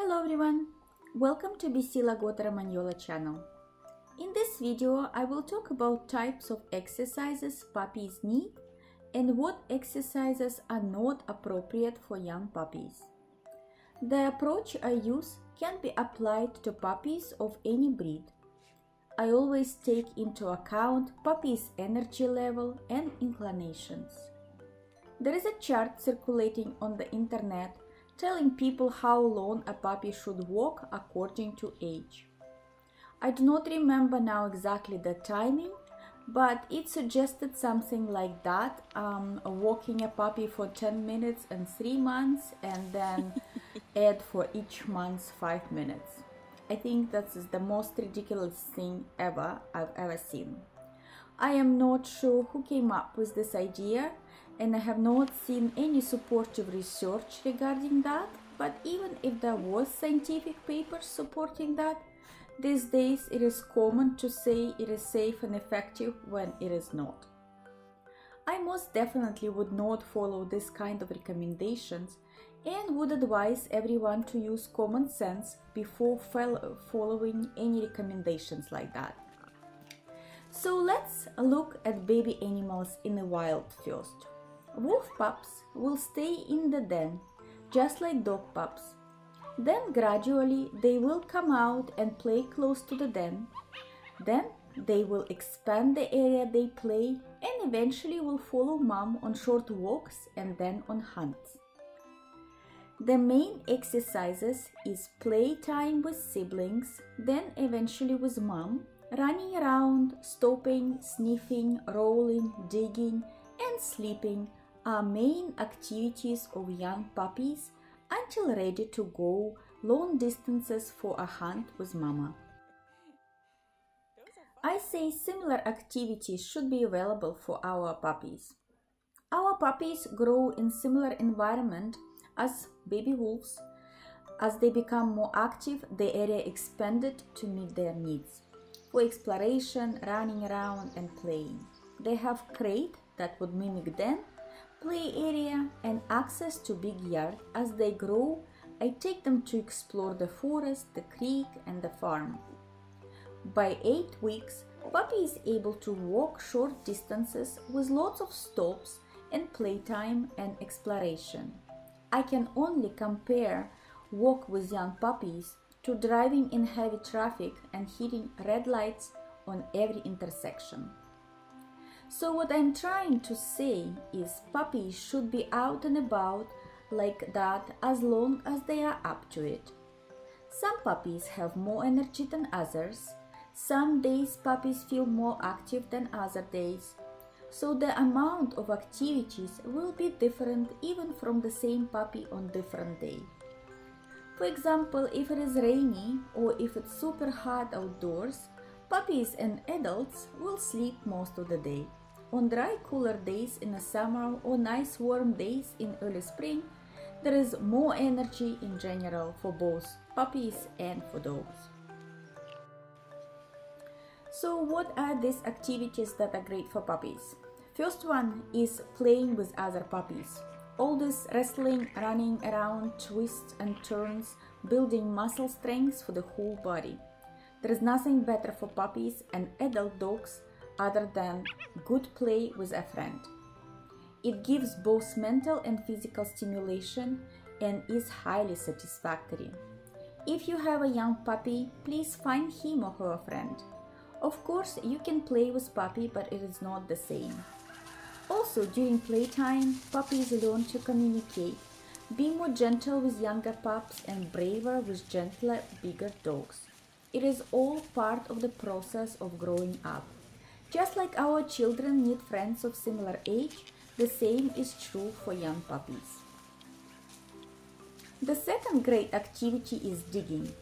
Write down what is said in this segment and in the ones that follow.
Hello everyone, welcome to Bisila Gota Romagnola channel. In this video I will talk about types of exercises puppies need and what exercises are not appropriate for young puppies. The approach I use can be applied to puppies of any breed. I always take into account puppies' energy level and inclinations. There is a chart circulating on the internet telling people how long a puppy should walk according to age. I do not remember now exactly the timing, but it suggested something like that, walking a puppy for 10 minutes and 3 months and then add for each month 5 minutes. I think that is the most ridiculous thing I've ever seen. I am not sure who came up with this idea, and I have not seen any supportive research regarding that, but even if there was scientific papers supporting that, these days it is common to say it is safe and effective when it is not. I most definitely would not follow this kind of recommendations and would advise everyone to use common sense before following any recommendations like that. So let's look at baby animals in the wild first. Wolf pups will stay in the den, just like dog pups. Then gradually they will come out and play close to the den. Then they will expand the area they play and eventually will follow mom on short walks and then on hunts. The main exercises is playtime with siblings, then eventually with mom, running around, stopping, sniffing, rolling, digging, and sleeping are main activities of young puppies until ready to go long distances for a hunt with mama. I say similar activities should be available for our puppies. Our puppies grow in similar environment as baby wolves. As they become more active, the area expanded to meet their needs. For exploration, running around and playing. They have crate that would mimic den, play area and access to big yard. As they grow, I take them to explore the forest, the creek and the farm. By 8 weeks, puppy is able to walk short distances with lots of stops and playtime and exploration. I can only compare walk with young puppies to driving in heavy traffic and hitting red lights on every intersection. So what I'm trying to say is puppies should be out and about like that as long as they are up to it. Some puppies have more energy than others. Some days puppies feel more active than other days. So the amount of activities will be different even from the same puppy on different day. For example, if it is rainy or if it's super hot outdoors, puppies and adults will sleep most of the day. On dry, cooler days in the summer or nice warm days in early spring, there is more energy in general for both puppies and for dogs. So what are these activities that are great for puppies? First one is playing with other puppies. All this wrestling, running around, twists and turns, building muscle strength for the whole body. There is nothing better for puppies and adult dogs other than good play with a friend. It gives both mental and physical stimulation and is highly satisfactory. If you have a young puppy, please find him or her a friend. Of course, you can play with puppy, but it is not the same. Also, during playtime, puppies learn to communicate, be more gentle with younger pups and braver with gentler, bigger dogs. It is all part of the process of growing up. Just like our children need friends of similar age, the same is true for young puppies. The second great activity is digging.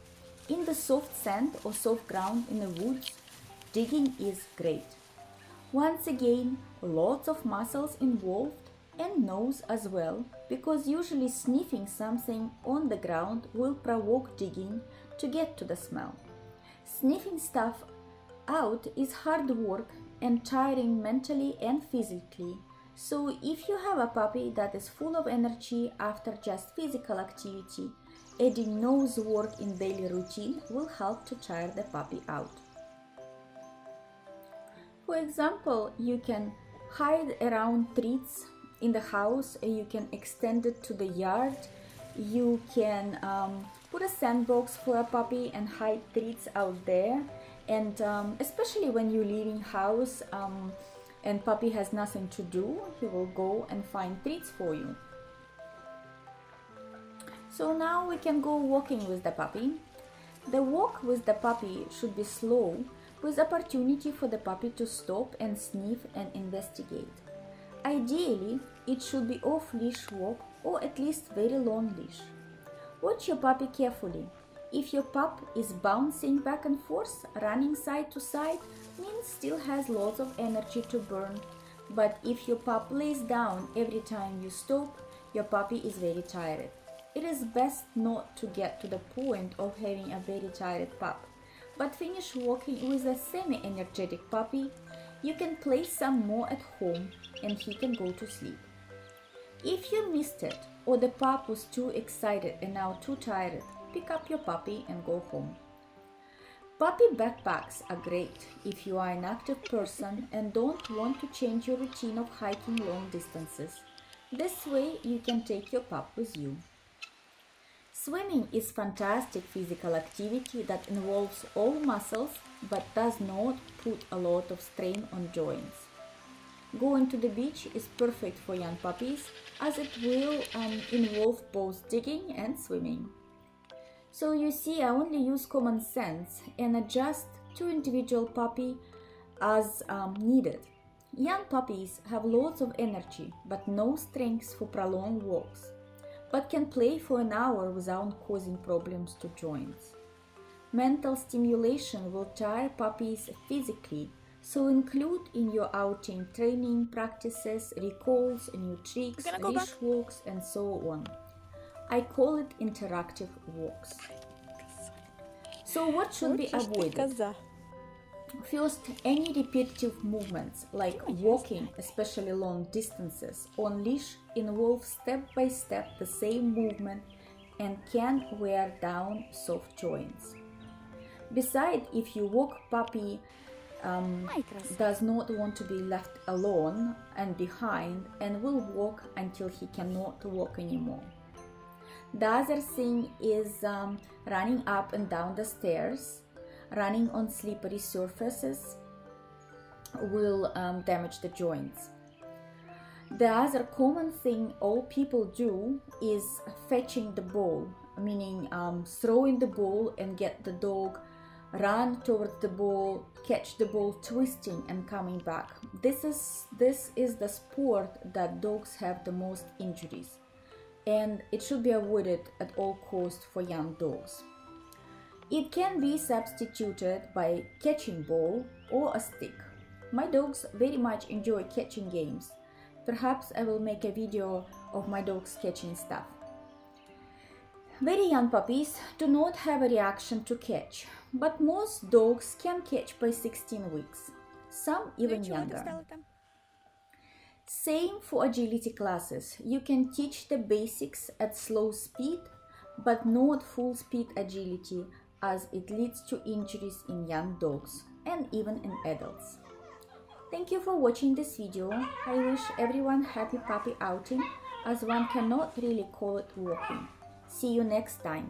In the soft sand or soft ground in the woods, digging is great. Once again, lots of muscles involved and nose as well, because usually sniffing something on the ground will provoke digging to get to the smell. Sniffing stuff out is hard work and tiring mentally and physically, so if you have a puppy that is full of energy after just physical activity adding nose work in daily routine will help to tire the puppy out. For example, you can hide around treats in the house, you can extend it to the yard, you can put a sandbox for a puppy and hide treats out there. And especially when you're leaving house and puppy has nothing to do, he will go and find treats for you. So now we can go walking with the puppy. The walk with the puppy should be slow, with opportunity for the puppy to stop and sniff and investigate. Ideally, it should be off-leash walk or at least very long leash. Watch your puppy carefully. If your pup is bouncing back and forth, running side to side, means still has lots of energy to burn. But if your pup lays down every time you stop, your puppy is very tired. It is best not to get to the point of having a very tired pup, but finish walking with a semi-energetic puppy. You can play some more at home and he can go to sleep. If you missed it or the pup was too excited and now too tired, pick up your puppy and go home. Puppy backpacks are great if you are an active person and don't want to change your routine of hiking long distances. This way you can take your pup with you. Swimming is fantastic physical activity that involves all muscles but does not put a lot of strain on joints. Going to the beach is perfect for young puppies as it will involve both digging and swimming. So you see, I only use common sense and adjust to individual puppy as needed. Young puppies have lots of energy but no strength for prolonged walks, but can play for an hour without causing problems to joints. Mental stimulation will tire puppies physically, so include in your outing training practices, recalls, new tricks, leash walks, and so on. I call it interactive walks. So what should be avoided? First, any repetitive movements like walking, especially long distances, on leash involve step by step the same movement and can wear down soft joints. Besides, if your walk puppy does not want to be left alone and behind and will walk until he cannot walk anymore. The other thing is running up and down the stairs. Running on slippery surfaces will damage the joints. The other common thing all people do is fetching the ball, meaning throwing the ball and get the dog, run towards the ball, catch the ball, twisting and coming back. This is the sport that dogs have the most injuries, and it should be avoided at all costs for young dogs. It can be substituted by catching ball or a stick. My dogs very much enjoy catching games. Perhaps I will make a video of my dogs catching stuff. Very young puppies do not have a reaction to catch, but most dogs can catch by 16 weeks, some even younger. Same for agility classes. You can teach the basics at slow speed, but not full speed agility, as it leads to injuries in young dogs and even in adults. Thank you for watching this video. I wish everyone happy puppy outing, as one cannot really call it walking. See you next time.